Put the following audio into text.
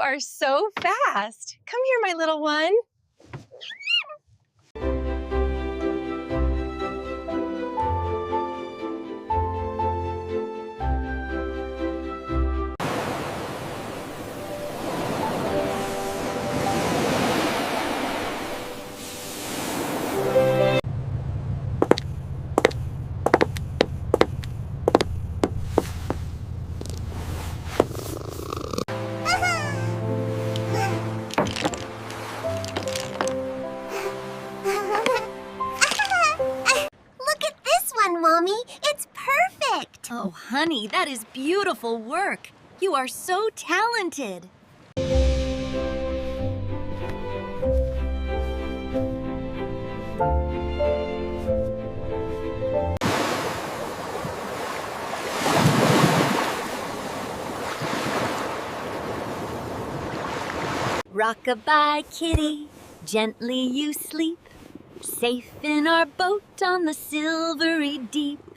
are so fast. Come here, my little one. Oh, honey, that is beautiful work. You are so talented. Rock-a-bye, kitty, gently you sleep, safe in our boat on the silvery deep.